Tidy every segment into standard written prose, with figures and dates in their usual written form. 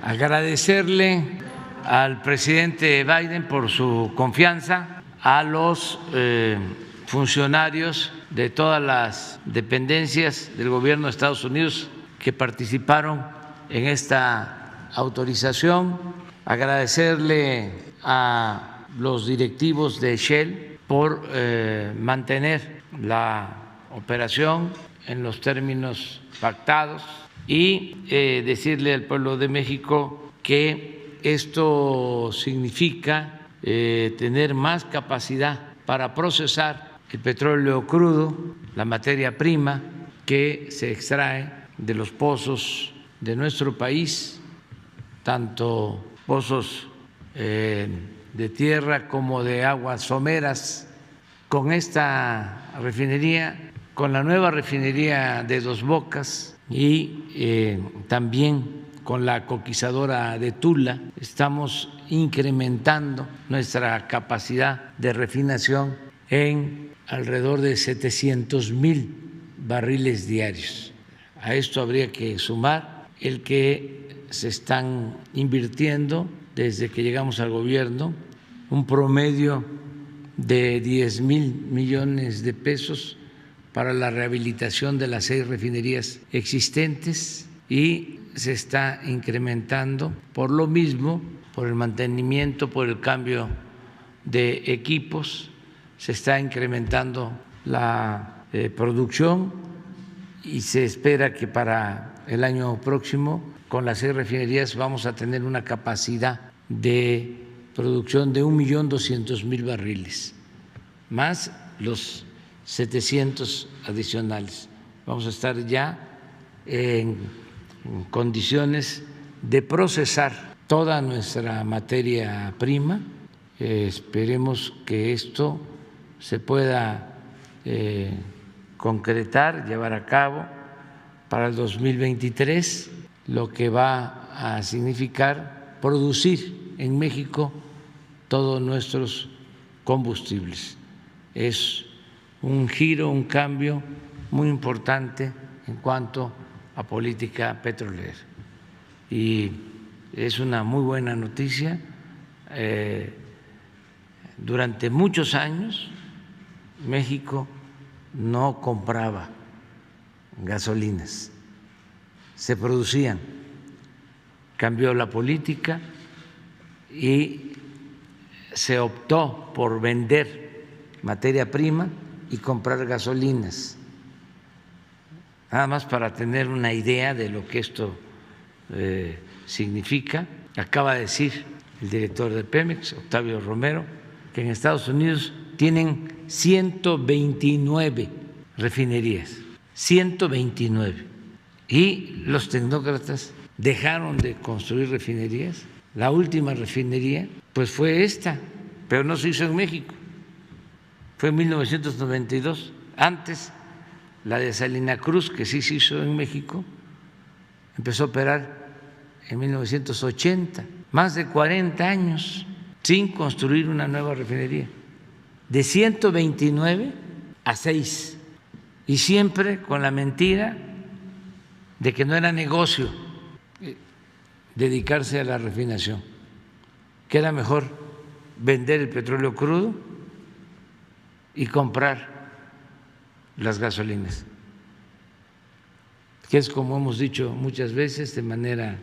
agradecerle al presidente Biden por su confianza, a los funcionarios de todas las dependencias del gobierno de Estados Unidos que participaron en esta autorización, agradecerle a los directivos de Shell por mantener la operación en los términos pactados y decirle al pueblo de México que esto significa tener más capacidad para procesar el petróleo crudo, la materia prima que se extrae de los pozos de nuestro país, tanto pozos de tierra como de aguas someras. Con esta refinería, con la nueva refinería de Dos Bocas y también con la coquizadora de Tula, estamos incrementando nuestra capacidad de refinación en alrededor de 700,000 barriles diarios. A esto habría que sumar el que se están invirtiendo desde que llegamos al gobierno un promedio de 10,000 millones de pesos para la rehabilitación de las 6 refinerías existentes y se está incrementando por lo mismo, por el mantenimiento, por el cambio de equipos, se está incrementando la producción y se espera que para el año próximo con las 6 refinerías vamos a tener una capacidad de producción de 1.200.000 barriles, más los 700 adicionales. Vamos a estar ya en condiciones de procesar toda nuestra materia prima. Esperemos que esto se pueda concretar, llevar a cabo para el 2023, lo que va a significar producir en México todos nuestros combustibles. Es un giro, un cambio muy importante en cuanto a política petrolera y es una muy buena noticia. Durante muchos años México no compraba gasolinas, se producían, cambió la política y se optó por vender materia prima y comprar gasolinas. Nada más para tener una idea de lo que esto significa, acaba de decir el director de Pemex, Octavio Romero, que en Estados Unidos tienen 129 refinerías, 129, y los tecnócratas dejaron de construir refinerías. La última refinería pues fue esta, pero no se hizo en México, fue en 1992. Antes, la de Salina Cruz, que sí se hizo en México, empezó a operar en 1980, más de 40 años sin construir una nueva refinería, de 129 a 6, y siempre con la mentira de que no era negocio dedicarse a la refinación, que era mejor vender el petróleo crudo y comprar las gasolinas, que es, como hemos dicho muchas veces de manera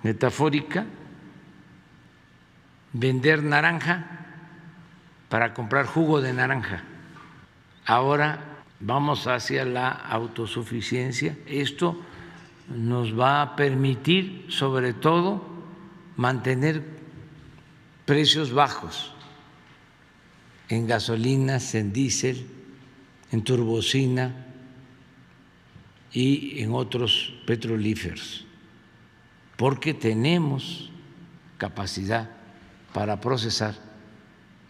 metafórica, vender naranja para comprar jugo de naranja. Ahora vamos hacia la autosuficiencia. Esto nos va a permitir, sobre todo, mantener precios bajos en gasolinas, en diésel, en turbocina y en otros petrolíferos, porque tenemos capacidad para procesar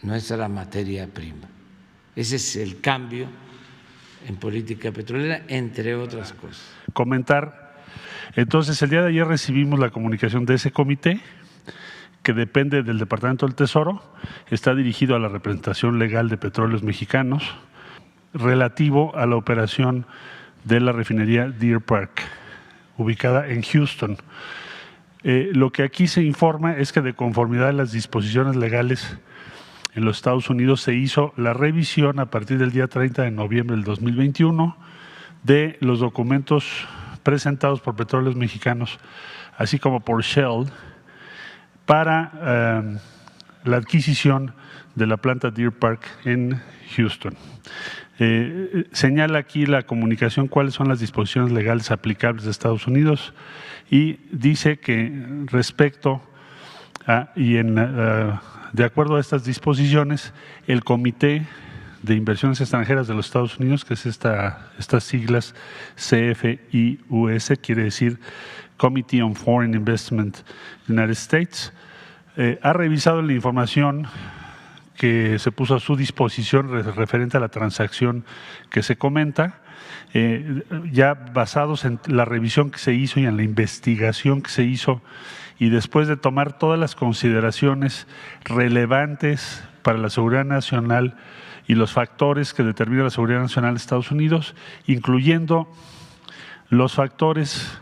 nuestra materia prima. Ese es el cambio en política petrolera, entre otras cosas. Comentar, entonces el día de ayer recibimos la comunicación de ese comité que depende del Departamento del Tesoro, está dirigido a la representación legal de Petróleos Mexicanos, relativo a la operación de la refinería Deer Park, ubicada en Houston. Lo que aquí se informa es que de conformidad a las disposiciones legales en los Estados Unidos se hizo la revisión a partir del día 30 de noviembre del 2021 de los documentos presentados por Petróleos Mexicanos, así como por Shell, para la adquisición de la planta Deer Park en Houston. Señala aquí la comunicación cuáles son las disposiciones legales aplicables de Estados Unidos y dice que respecto a, de acuerdo a estas disposiciones, el Comité de Inversiones Extranjeras de los Estados Unidos, que es estas siglas CFIUS, quiere decir Committee on Foreign Investment United States, ha revisado la información que se puso a su disposición referente a la transacción que se comenta, ya basados en la revisión que se hizo y en la investigación que se hizo, y después de tomar todas las consideraciones relevantes para la seguridad nacional y los factores que determinan la seguridad nacional de Estados Unidos, incluyendo los factores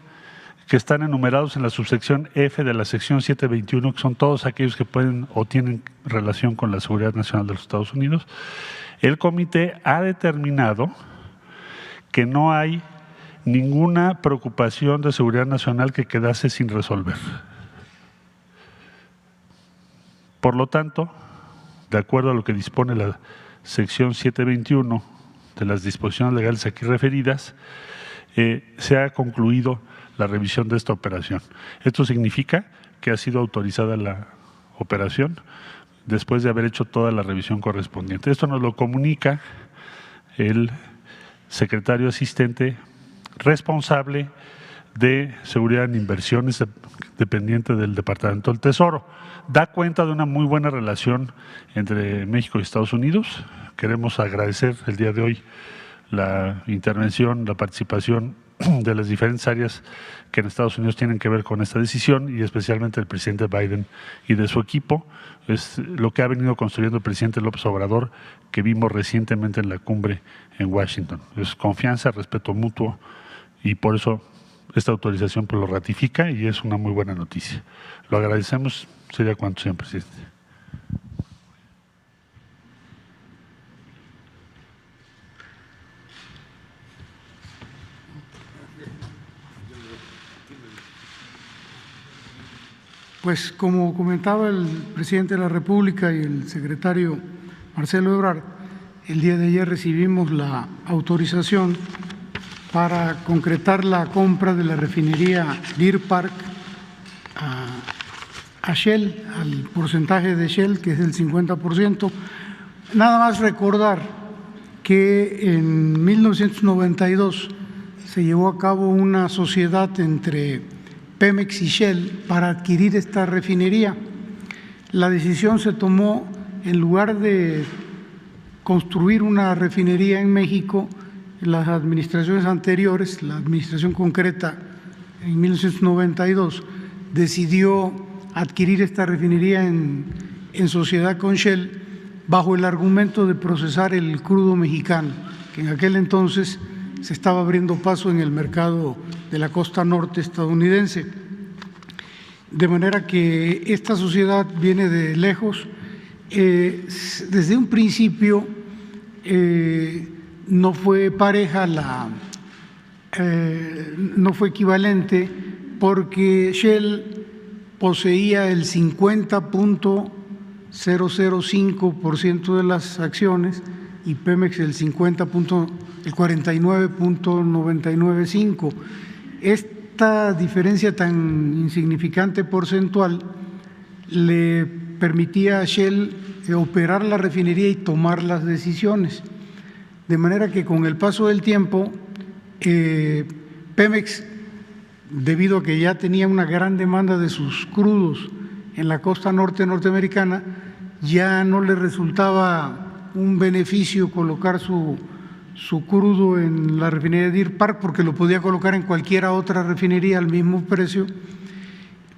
que están enumerados en la subsección F de la sección 721, que son todos aquellos que pueden o tienen relación con la seguridad nacional de los Estados Unidos, el comité ha determinado que no hay ninguna preocupación de seguridad nacional que quedase sin resolver. Por lo tanto, de acuerdo a lo que dispone la sección 721 de las disposiciones legales aquí referidas, se ha concluido la revisión de esta operación. Esto significa que ha sido autorizada la operación después de haber hecho toda la revisión correspondiente. Esto nos lo comunica el secretario asistente responsable de seguridad en inversiones dependiente del Departamento del Tesoro. Da cuenta de una muy buena relación entre México y Estados Unidos. Queremos agradecer el día de hoy la intervención, la participación de las diferentes áreas que en Estados Unidos tienen que ver con esta decisión y especialmente el presidente Biden y de su equipo. Es lo que ha venido construyendo el presidente López Obrador, que vimos recientemente en la cumbre en Washington. Es confianza, respeto mutuo y por eso esta autorización pues lo ratifica y es una muy buena noticia. Lo agradecemos. Sería cuanto, señor presidente. Pues como comentaba el presidente de la República y el secretario Marcelo Ebrard, el día de ayer recibimos la autorización para concretar la compra de la refinería Deer Park a Shell, al porcentaje de Shell, que es el 50%. Nada más recordar que en 1992 se llevó a cabo una sociedad entre Pemex y Shell para adquirir esta refinería. La decisión se tomó, en lugar de construir una refinería en México, las administraciones anteriores, la administración concreta en 1992, decidió adquirir esta refinería en sociedad con Shell bajo el argumento de procesar el crudo mexicano, que en aquel entonces se estaba abriendo paso en el mercado de la costa norte estadounidense. De manera que esta sociedad viene de lejos. Desde un principio no fue pareja, no fue equivalente, porque Shell poseía el 50.005% de las acciones y Pemex el 49.995%. Esta diferencia tan insignificante porcentual le permitía a Shell operar la refinería y tomar las decisiones. De manera que con el paso del tiempo, Pemex, debido a que ya tenía una gran demanda de sus crudos en la costa norte norteamericana, ya no le resultaba un beneficio colocar su crudo en la refinería de Deer Park, porque lo podía colocar en cualquier otra refinería al mismo precio,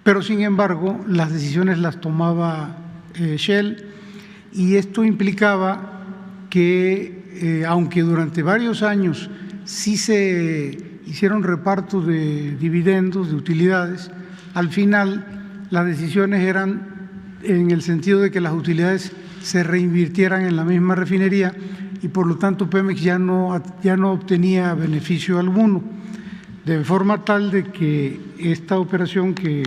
pero sin embargo las decisiones las tomaba Shell, y esto implicaba que aunque durante varios años sí se hicieron repartos de dividendos, de utilidades, al final las decisiones eran en el sentido de que las utilidades se reinvirtieran en la misma refinería y por lo tanto Pemex ya no obtenía beneficio alguno, de forma tal de que esta operación que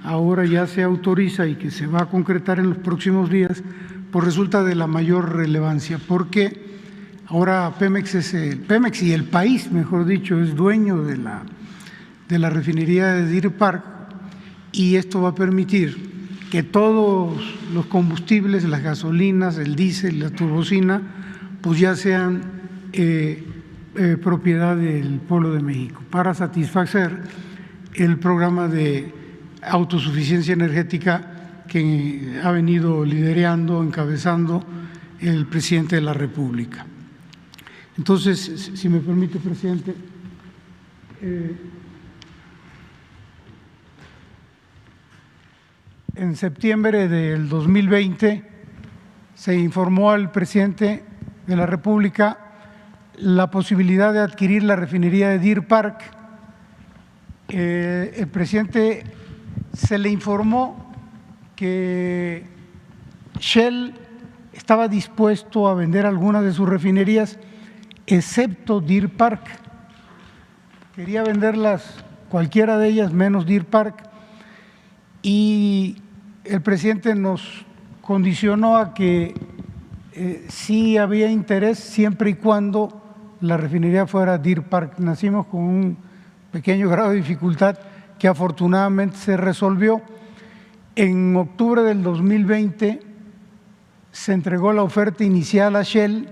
ahora ya se autoriza y que se va a concretar en los próximos días, pues resulta de la mayor relevancia, porque ahora Pemex y el país, mejor dicho, es dueño de la refinería de Deer Park, y esto va a permitir que todos los combustibles, las gasolinas, el diésel, la turbocina, pues ya sean propiedad del pueblo de México, para satisfacer el programa de autosuficiencia energética que ha venido liderando, encabezando el presidente de la República. Entonces, si me permite, presidente, en septiembre del 2020 se informó al presidente de la República la posibilidad de adquirir la refinería de Deer Park. El presidente se le informó que Shell estaba dispuesto a vender algunas de sus refinerías, excepto Deer Park. Quería venderlas, cualquiera de ellas, menos Deer Park, y el presidente nos condicionó a que sí había interés siempre y cuando la refinería fuera Deer Park. Nacimos con un pequeño grado de dificultad que afortunadamente se resolvió. En octubre del 2020 se entregó la oferta inicial a Shell.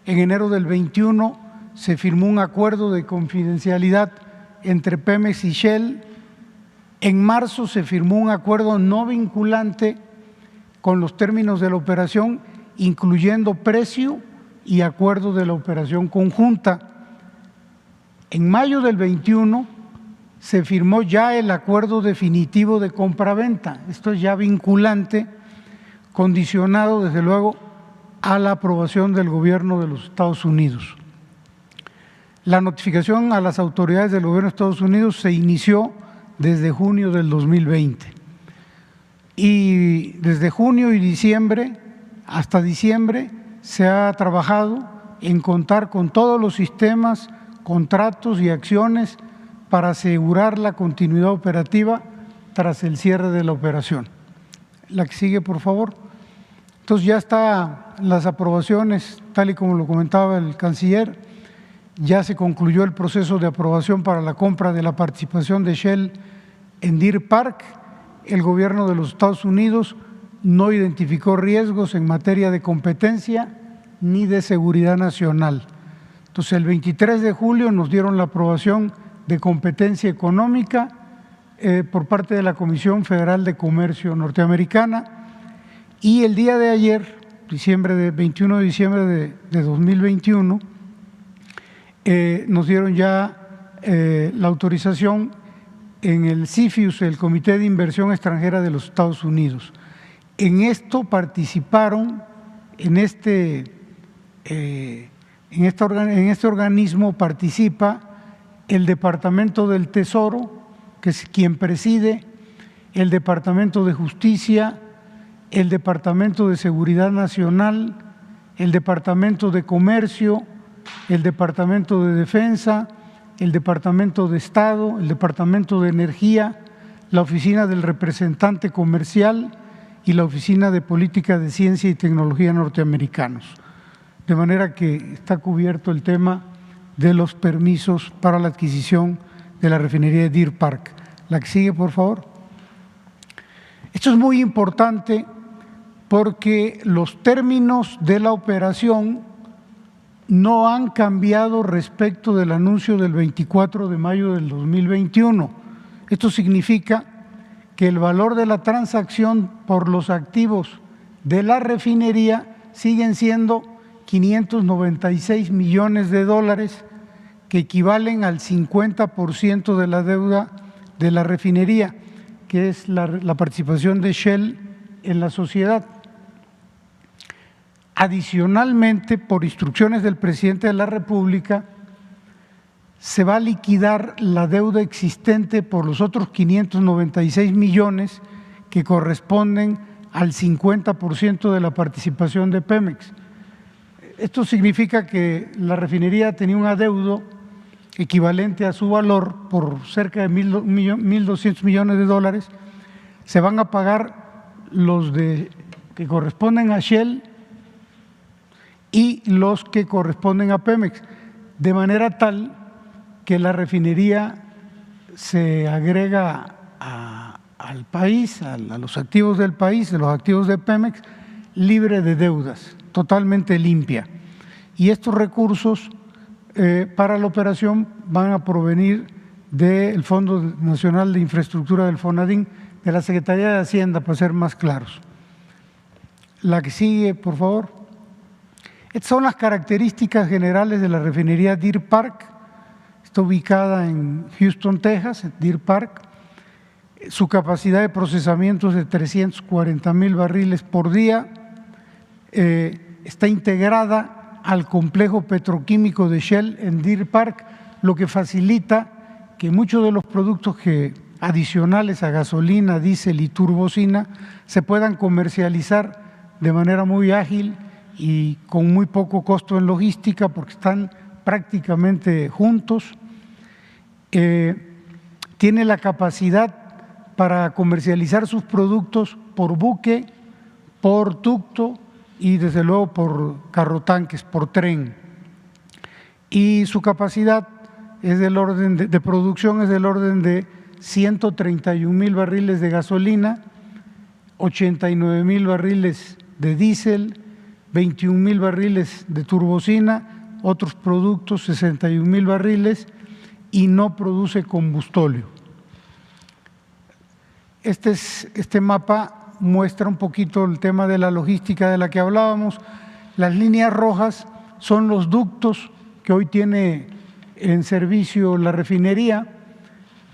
En enero del 21 se firmó un acuerdo de confidencialidad entre Pemex y Shell. En marzo se firmó un acuerdo no vinculante con los términos de la operación, incluyendo precio y acuerdo de la operación conjunta. En mayo del 21 se firmó ya el acuerdo definitivo de compraventa. Esto es ya vinculante, condicionado desde luego a la aprobación del gobierno de los Estados Unidos. La notificación a las autoridades del gobierno de Estados Unidos se inició desde junio del 2020 y desde junio y diciembre hasta diciembre se ha trabajado en contar con todos los sistemas, contratos y acciones para asegurar la continuidad operativa tras el cierre de la operación. La que sigue, por favor. Entonces ya están las aprobaciones, tal y como lo comentaba el canciller. Ya se concluyó el proceso de aprobación para la compra de la participación de Shell en Deer Park. El gobierno de los Estados Unidos no identificó riesgos en materia de competencia ni de seguridad nacional. Entonces, el 23 de julio nos dieron la aprobación de competencia económica por parte de la Comisión Federal de Comercio norteamericana, y el día de ayer, 21 de diciembre de 2021, nos dieron ya la autorización en el CFIUS, el Comité de Inversión Extranjera de los Estados Unidos. En esto participaron, en este organismo participa el Departamento del Tesoro, que es quien preside, el Departamento de Justicia, el Departamento de Seguridad Nacional, el Departamento de Comercio, el Departamento de Defensa, el Departamento de Estado, el Departamento de Energía, la Oficina del Representante Comercial y la Oficina de Política de Ciencia y Tecnología norteamericanos. De manera que está cubierto el tema de los permisos para la adquisición de la refinería de Deer Park. La que sigue, por favor. Esto es muy importante porque los términos de la operación no han cambiado respecto del anuncio del 24 de mayo del 2021. Esto significa que el valor de la transacción por los activos de la refinería siguen siendo 596 millones de dólares, que equivalen al 50% de la deuda de la refinería, que es la participación de Shell en la sociedad. Adicionalmente, por instrucciones del presidente de la República, se va a liquidar la deuda existente por los otros 596 millones que corresponden al 50% de la participación de Pemex. Esto significa que la refinería tenía un adeudo equivalente a su valor por cerca de 1.200 millones de dólares. Se van a pagar los que corresponden a Shell y los que corresponden a Pemex, de manera tal que la refinería se agrega al país, a los activos del país, de los activos de Pemex, libre de deudas, totalmente limpia. Y estos recursos para la operación van a provenir del Fondo Nacional de Infraestructura del FONADIN, de la Secretaría de Hacienda, para ser más claros. La que sigue, por favor. Estas son las características generales de la refinería Deer Park. Está ubicada en Houston, Texas, Deer Park. Su capacidad de procesamiento es de 340,000 barriles por día. Está integrada al complejo petroquímico de Shell en Deer Park, lo que facilita que muchos de los productos adicionales a gasolina, diésel y turbocina se puedan comercializar de manera muy ágil y con muy poco costo en logística, porque están prácticamente juntos. Tiene la capacidad para comercializar sus productos por buque, por ducto y desde luego por carrotanques, por tren. Y su capacidad es del orden de producción es del orden de 131,000 barriles de gasolina, 89,000 barriles de diésel, 21,000 barriles de turbocina, otros productos 61,000 barriles, y no produce combustóleo. Este mapa muestra un poquito el tema de la logística de la que hablábamos. Las líneas rojas son los ductos que hoy tiene en servicio la refinería.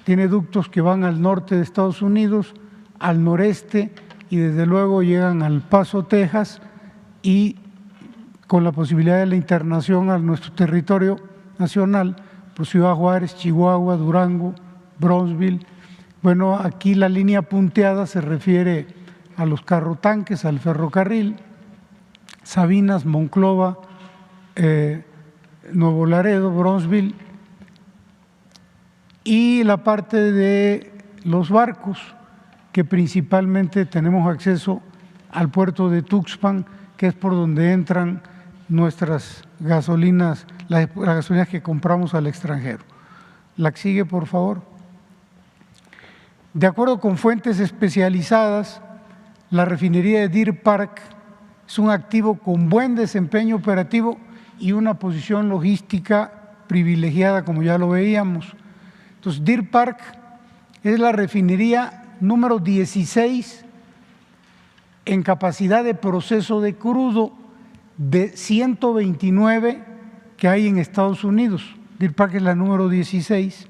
Tiene ductos que van al norte de Estados Unidos, al noreste, y desde luego llegan al Paso, Texas, y con la posibilidad de la internación a nuestro territorio nacional, por Ciudad Juárez, Chihuahua, Durango, Brownsville. Bueno, aquí la línea punteada se refiere a los carrotanques, al ferrocarril, Sabinas, Monclova, Nuevo Laredo, Brownsville, y la parte de los barcos, que principalmente tenemos acceso al puerto de Tuxpan, que es por donde entran nuestras gasolinas, las gasolinas que compramos al extranjero. La que sigue, por favor. De acuerdo con fuentes especializadas, la refinería de Deer Park es un activo con buen desempeño operativo y una posición logística privilegiada, como ya lo veíamos. Entonces, Deer Park es la refinería número 16 en capacidad de proceso de crudo de 129 que hay en Estados Unidos. Deer Park es la número 16.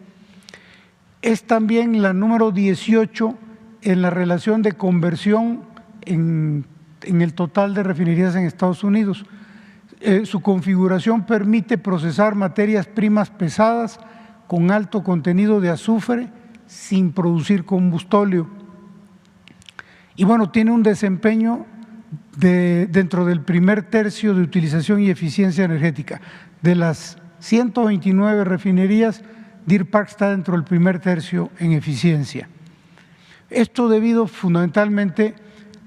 Es también la número 18 en la relación de conversión en el total de refinerías en Estados Unidos. Su configuración permite procesar materias primas pesadas con alto contenido de azufre sin producir combustóleo. Y bueno, tiene un desempeño dentro del primer tercio de utilización y eficiencia energética. De las 129 refinerías, Deer Park está dentro del primer tercio en eficiencia. Esto debido fundamentalmente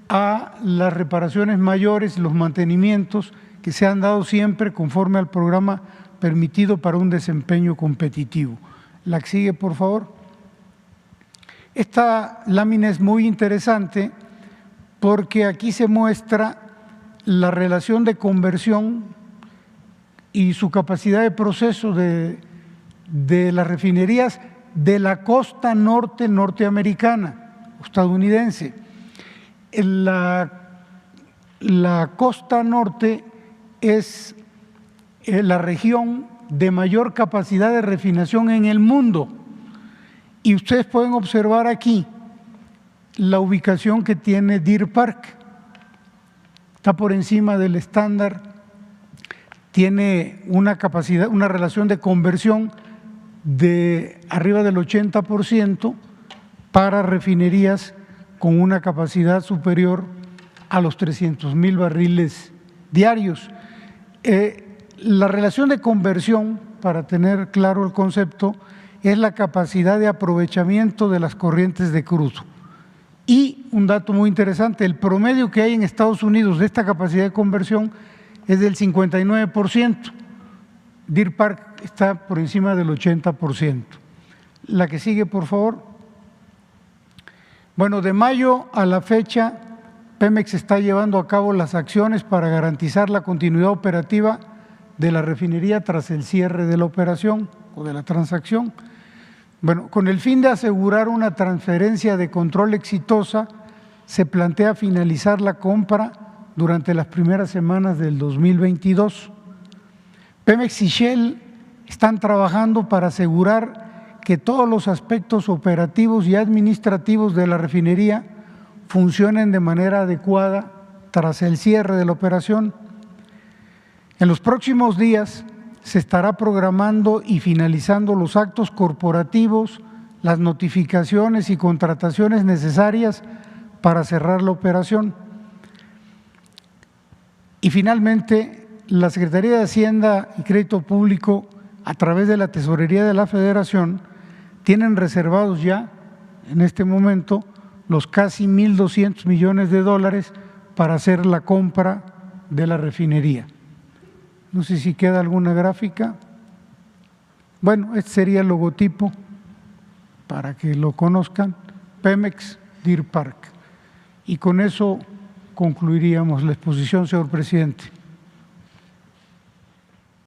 a las reparaciones mayores, los mantenimientos que se han dado siempre conforme al programa permitido para un desempeño competitivo. La que sigue, por favor. Esta lámina es muy interesante porque aquí se muestra la relación de conversión y su capacidad de proceso de las refinerías de la costa norte norteamericana, estadounidense. La costa norte es la región de mayor capacidad de refinación en el mundo. Y ustedes pueden observar aquí la ubicación que tiene Deer Park. Está por encima del estándar, tiene una capacidad, una relación de conversión de arriba del 80% para refinerías con una capacidad superior a los 300,000 barriles diarios. La relación de conversión, para tener claro el concepto, es la capacidad de aprovechamiento de las corrientes de crudo. Y un dato muy interesante, el promedio que hay en Estados Unidos de esta capacidad de conversión es del 59%. Deer Park está por encima del 80%. La que sigue, por favor. Bueno, de mayo a la fecha, Pemex está llevando a cabo las acciones para garantizar la continuidad operativa de la refinería tras el cierre de la operación o de la transacción. Bueno, con el fin de asegurar una transferencia de control exitosa, se plantea finalizar la compra durante las primeras semanas del 2022. Pemex y Shell están trabajando para asegurar que todos los aspectos operativos y administrativos de la refinería funcionen de manera adecuada tras el cierre de la operación. En los próximos días se estará programando y finalizando los actos corporativos, las notificaciones y contrataciones necesarias para cerrar la operación. Y finalmente, la Secretaría de Hacienda y Crédito Público, a través de la Tesorería de la Federación, tienen reservados ya, en este momento, los casi 1,200 millones de dólares para hacer la compra de la refinería. No sé si queda alguna gráfica. Bueno, este sería el logotipo para que lo conozcan, Pemex Deer Park. Y con eso concluiríamos la exposición, señor presidente.